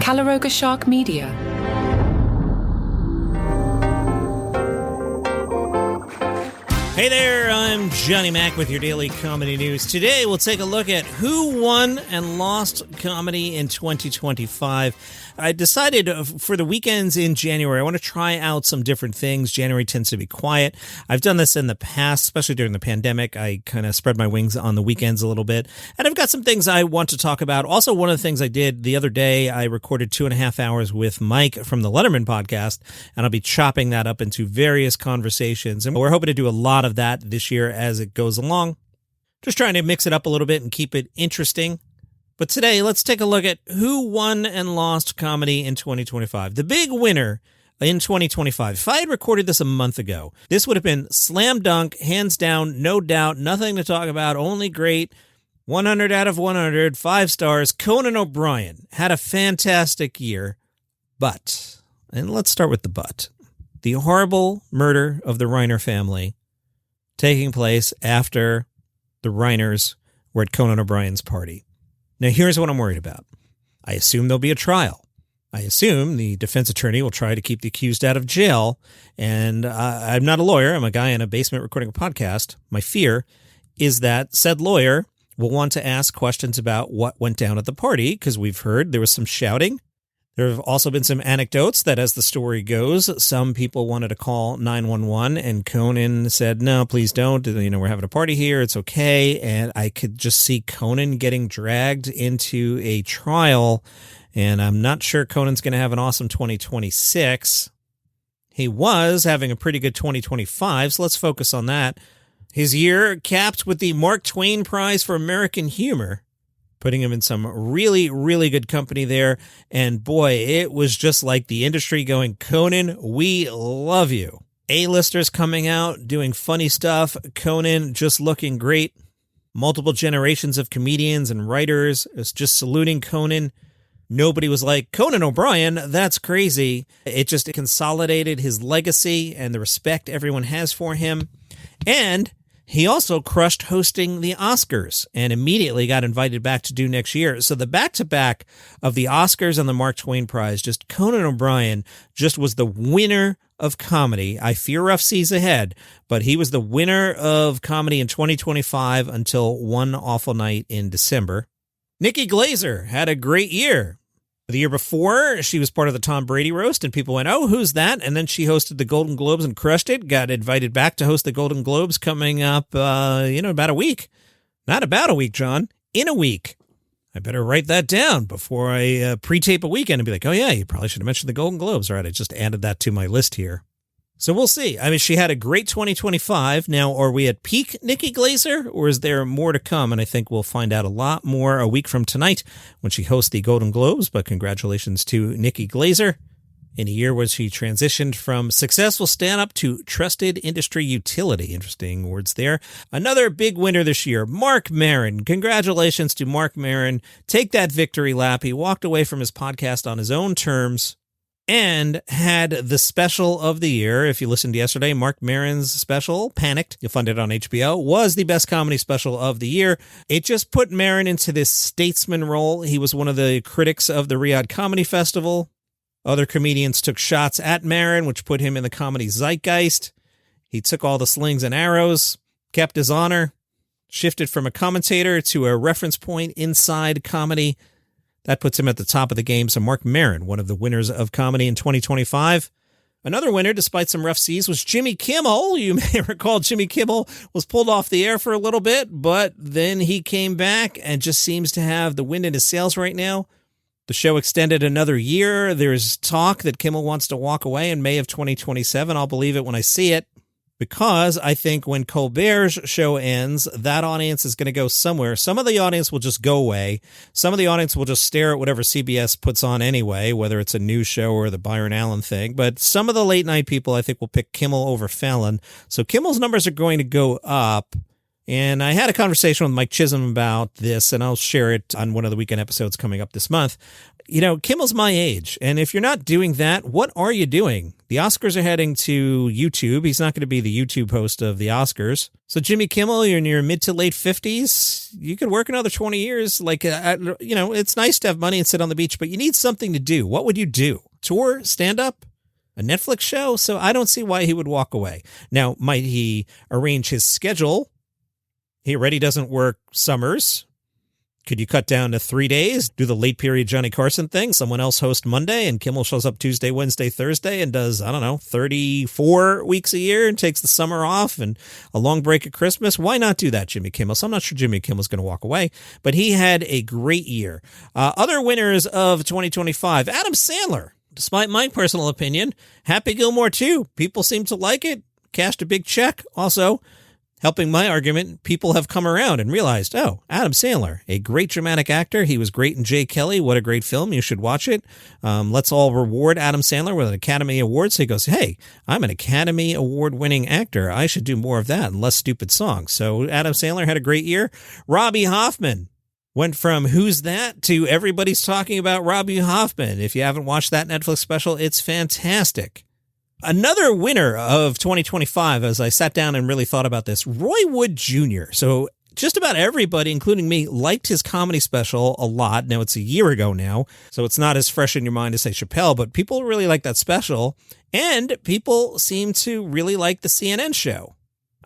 Calaroga Shark Media. Hey there, I'm Johnny Mac with your daily comedy news. Today we'll take a look at who won and lost comedy in 2025. I decided for the weekends in January, I want to try out some different things. January tends to be quiet. I've done this in the past, especially during the pandemic. I kind of spread my wings on the weekends a little bit. And I've got some things I want to talk about. Also, one of the things I did the other day, I recorded 2.5 hours with Mike from the Letterman podcast, and I'll be chopping that up into various conversations. And we're hoping to do a lot of that this year as it goes along. Just trying to mix it up a little bit and keep it interesting. But today, let's take a look at who won and lost comedy in 2025. The big winner in 2025. If I had recorded this a month ago, this would have been slam dunk, hands down, no doubt, nothing to talk about, only great, 100 out of 100, 5 stars. Conan O'Brien had a fantastic year, but, and let's start with the but, the horrible murder of the Reiner family taking place after the Reiners were at Conan O'Brien's party. Now, here's what I'm worried about. I assume there'll be a trial. I assume the defense attorney will try to keep the accused out of jail. And I'm not a lawyer. I'm a guy in a basement recording a podcast. My fear is that said lawyer will want to ask questions about what went down at the party, because we've heard there was some shouting. There have also been some anecdotes that, as the story goes, some people wanted to call 911, and Conan said, no, please don't. You know, we're having a party here. It's okay. And I could just see Conan getting dragged into a trial, and I'm not sure Conan's going to have an awesome 2026. He was having a pretty good 2025, so let's focus on that. His year capped with the Mark Twain Prize for American Humor, putting him in some really, really good company there. And boy, it was just like the industry going, Conan, we love you. A-listers coming out, doing funny stuff. Conan just looking great. Multiple generations of comedians and writers was just saluting Conan. Nobody was like, Conan O'Brien, that's crazy. It just consolidated his legacy and the respect everyone has for him. And he also crushed hosting the Oscars and immediately got invited back to do next year. So the back-to-back of the Oscars and the Mark Twain Prize, just Conan O'Brien just was the winner of comedy. I fear rough seas ahead, but he was the winner of comedy in 2025 until one awful night in December. Nikki Glaser had a great year. The year before, she was part of the Tom Brady roast, and people went, oh, who's that? And then she hosted the Golden Globes and crushed it, got invited back to host the Golden Globes coming up, about a week. Not about a week, John. In a week. I better write that down before I pre-tape a weekend and be like, oh, yeah, you probably should have mentioned the Golden Globes. All right, I just added that to my list here. So we'll see. I mean, she had a great 2025. Now, are we at peak Nikki Glaser, or is there more to come? And I think we'll find out a lot more a week from tonight when she hosts the Golden Globes. But congratulations to Nikki Glaser in a year where she transitioned from successful stand-up to trusted industry utility. Interesting words there. Another big winner this year, Marc Maron. Congratulations to Marc Maron. Take that victory lap. He walked away from his podcast on his own terms and had the special of the year. If you listened to yesterday, Marc Maron's special, Panicked, you'll find it on HBO, was the best comedy special of the year. It just put Maron into this statesman role. He was one of the critics of the Riyadh Comedy Festival. Other comedians took shots at Maron, which put him in the comedy zeitgeist. He took all the slings and arrows, kept his honor, shifted from a commentator to a reference point inside comedy. That puts him at the top of the game. So Marc Maron, one of the winners of comedy in 2025. Another winner, despite some rough seas, was Jimmy Kimmel. You may recall Jimmy Kimmel was pulled off the air for a little bit, but then he came back and just seems to have the wind in his sails right now. The show extended another year. There's talk that Kimmel wants to walk away in May of 2027. I'll believe it when I see it, because I think when Colbert's show ends, that audience is going to go somewhere. Some of the audience will just go away. Some of the audience will just stare at whatever CBS puts on anyway, whether it's a news show or the Byron Allen thing. But some of the late night people, I think, will pick Kimmel over Fallon. So Kimmel's numbers are going to go up. And I had a conversation with Mike Chisholm about this, and I'll share it on one of the weekend episodes coming up this month. You know, Kimmel's my age, and if you're not doing that, what are you doing? The Oscars are heading to YouTube. He's not going to be the YouTube host of the Oscars. So Jimmy Kimmel, you're in your mid to late 50s. You could work another 20 years. It's nice to have money and sit on the beach, but you need something to do. What would you do? Tour? Stand up? A Netflix show? So I don't see why he would walk away. Now, might he arrange his schedule? He already doesn't work summers. Could you cut down to 3 days? Do the late period Johnny Carson thing? Someone else hosts Monday and Kimmel shows up Tuesday, Wednesday, Thursday and does, 34 weeks a year and takes the summer off and a long break at Christmas. Why not do that, Jimmy Kimmel? So I'm not sure Jimmy Kimmel's going to walk away, but he had a great year. Other winners of 2025, Adam Sandler. Despite my personal opinion, Happy Gilmore too. People seem to like it. Cashed a big check. Also, helping my argument, people have come around and realized, oh, Adam Sandler, a great dramatic actor. He was great in Jay Kelly. What a great film. You should watch it. Let's all reward Adam Sandler with an Academy Award. So he goes, hey, I'm an Academy Award-winning actor. I should do more of that and less stupid songs. So Adam Sandler had a great year. Robbie Hoffman went from Who's That to everybody's talking about Robbie Hoffman. If you haven't watched that Netflix special, it's fantastic. Another winner of 2025, as I sat down and really thought about this, Roy Wood Jr. So just about everybody, including me, liked his comedy special a lot. Now, it's a year ago now, so it's not as fresh in your mind as, say, Chappelle, but people really like that special, and people seem to really like the CNN show.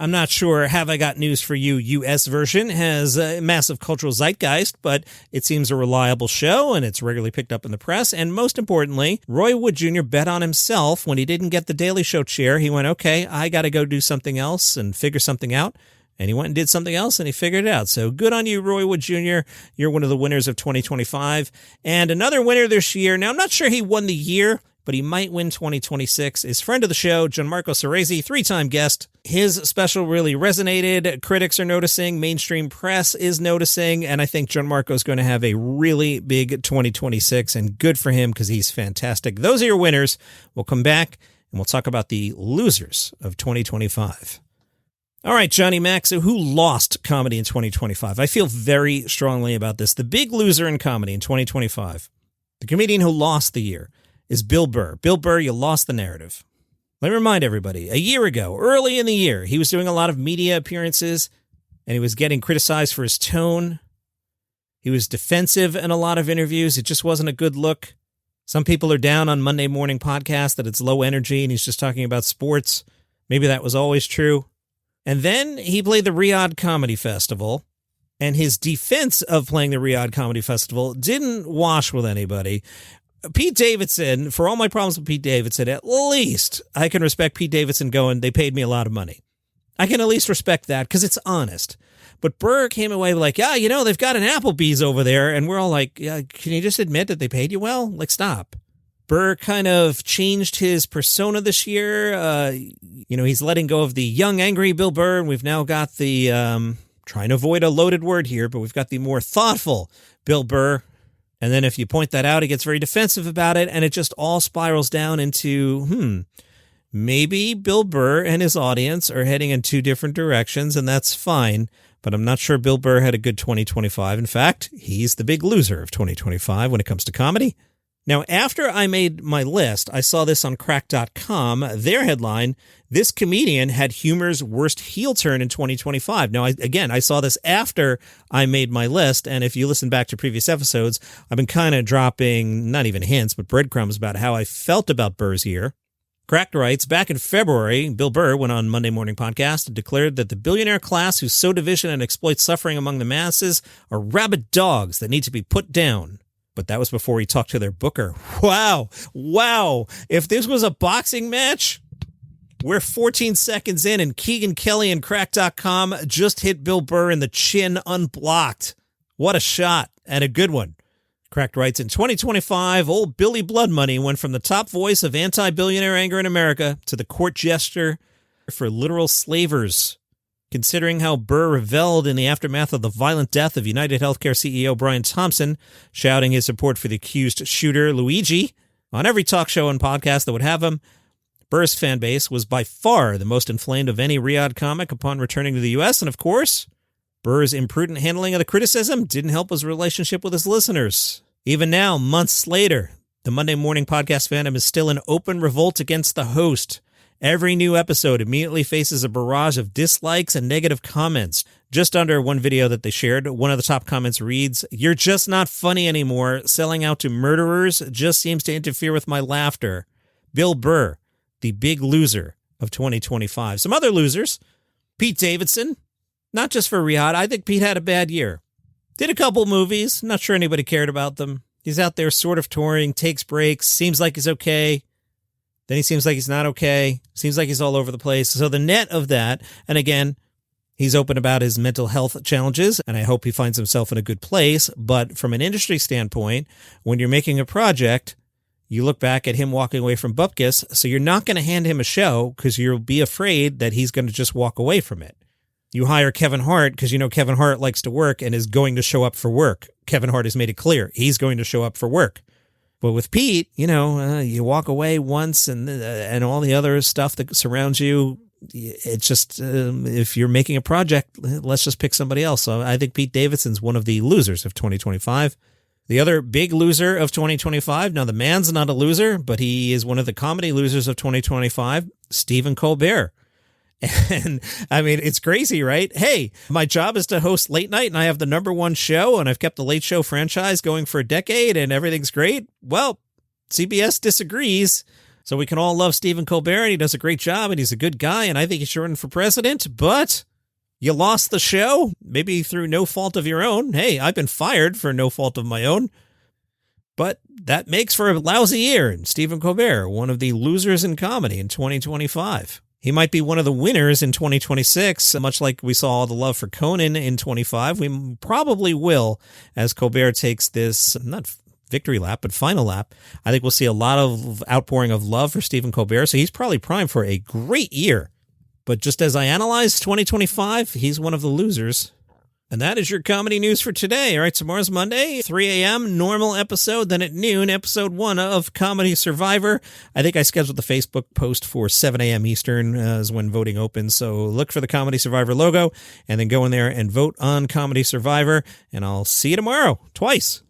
I'm not sure Have I Got News for You U.S. version has a massive cultural zeitgeist, but it seems a reliable show and it's regularly picked up in the press. And most importantly, Roy Wood Jr. bet on himself when he didn't get the Daily Show chair. He went, okay, I got to go do something else and figure something out. And he went and did something else and he figured it out. So good on you, Roy Wood Jr. You're one of the winners of 2025. And another winner this year. Now, I'm not sure he won the year, but he might win 2026, is friend of the show, Gianmarco Soresi, three-time guest. His special really resonated. Critics are noticing. Mainstream press is noticing. And I think Gianmarco is going to have a really big 2026. And good for him because he's fantastic. Those are your winners. We'll come back and we'll talk about the losers of 2025. All right, Johnny Mac, so who lost comedy in 2025? I feel very strongly about this. The big loser in comedy in 2025, the comedian who lost the year, is Bill Burr. Bill Burr, you lost the narrative. Let me remind everybody, a year ago, early in the year, he was doing a lot of media appearances, and he was getting criticized for his tone. He was defensive in a lot of interviews. It just wasn't a good look. Some people are down on Monday morning podcast that it's low energy, and he's just talking about sports. Maybe that was always true. And then he played the Riyadh Comedy Festival, and his defense of playing the Riyadh Comedy Festival didn't wash with anybody. Pete Davidson, for all my problems with Pete Davidson, at least I can respect Pete Davidson going, they paid me a lot of money. I can at least respect that because it's honest. But Burr came away like, yeah, they've got an Applebee's over there. And we're all like, yeah, can you just admit that they paid you well? Like, stop. Burr kind of changed his persona this year. He's letting go of the young, angry Bill Burr. And we've now got the, trying to avoid a loaded word here, but we've got the more thoughtful Bill Burr. And then if you point that out, he gets very defensive about it, and it just all spirals down into, maybe Bill Burr and his audience are heading in two different directions, and that's fine, but I'm not sure Bill Burr had a good 2025. In fact, he's the big loser of 2025 when it comes to comedy. Now, after I made my list, I saw this on crack.com, their headline, this comedian had humor's worst heel turn in 2025. Now, I saw this after I made my list, and if you listen back to previous episodes, I've been kind of dropping, not even hints, but breadcrumbs about how I felt about Burr's year. Cracked writes, back in February, Bill Burr went on Monday Morning Podcast and declared that the billionaire class who sow division and exploit suffering among the masses are rabid dogs that need to be put down. But that was before he talked to their booker. Wow. If this was a boxing match, we're 14 seconds in and Keegan Kelly and Crack.com just hit Bill Burr in the chin unblocked. What a shot, and a good one. Cracked writes, in 2025, old Billy Blood Money went from the top voice of anti-billionaire anger in America to the court jester for literal slavers. Considering how Burr reveled in the aftermath of the violent death of United Healthcare CEO Brian Thompson, shouting his support for the accused shooter Luigi on every talk show and podcast that would have him, Burr's fan base was by far the most inflamed of any Riyadh comic upon returning to the U.S., and of course, Burr's imprudent handling of the criticism didn't help his relationship with his listeners. Even now, months later, The Monday morning podcast fandom is still in open revolt against the host. Every new episode immediately faces a barrage of dislikes and negative comments. Just under one video that they shared, one of the top comments reads, "You're just not funny anymore. Selling out to murderers just seems to interfere with my laughter." Bill Burr, the big loser of 2025. Some other losers. Pete Davidson, not just for Riyadh. I think Pete had a bad year. Did a couple movies. Not sure anybody cared about them. He's out there sort of touring, takes breaks, seems like he's okay. Then he seems like he's not okay. Seems like he's all over the place. So the net of that, and again, he's open about his mental health challenges, and I hope he finds himself in a good place. But from an industry standpoint, when you're making a project, you look back at him walking away from Bupkis, so you're not going to hand him a show because you'll be afraid that he's going to just walk away from it. You hire Kevin Hart because you know Kevin Hart likes to work and is going to show up for work. Kevin Hart has made it clear he's going to show up for work. But with Pete, you walk away once and all the other stuff that surrounds you, it's just, if you're making a project, let's just pick somebody else. So I think Pete Davidson's one of the losers of 2025. The other big loser of 2025, now the man's not a loser, but he is one of the comedy losers of 2025, Stephen Colbert. And I mean, it's crazy, right? Hey, my job is to host late night and I have the #1 show and I've kept the Late Show franchise going for a decade and everything's great. Well, CBS disagrees. So we can all love Stephen Colbert and he does a great job and he's a good guy and I think he should run for president, but you lost the show, maybe through no fault of your own. Hey, I've been fired for no fault of my own, but that makes for a lousy year. And Stephen Colbert, one of the losers in comedy in 2025. He might be one of the winners in 2026, much like we saw all the love for Conan in 25. We probably will, as Colbert takes this, not victory lap, but final lap. I think we'll see a lot of outpouring of love for Stephen Colbert, so he's probably primed for a great year. But just as I analyze 2025, he's one of the losers. And that is your comedy news for today. All right, tomorrow's Monday, 3 a.m., normal episode. Then at noon, episode 1 of Comedy Survivor. I think I scheduled the Facebook post for 7 a.m. Eastern is when voting opens. So look for the Comedy Survivor logo and then go in there and vote on Comedy Survivor. And I'll see you tomorrow, twice.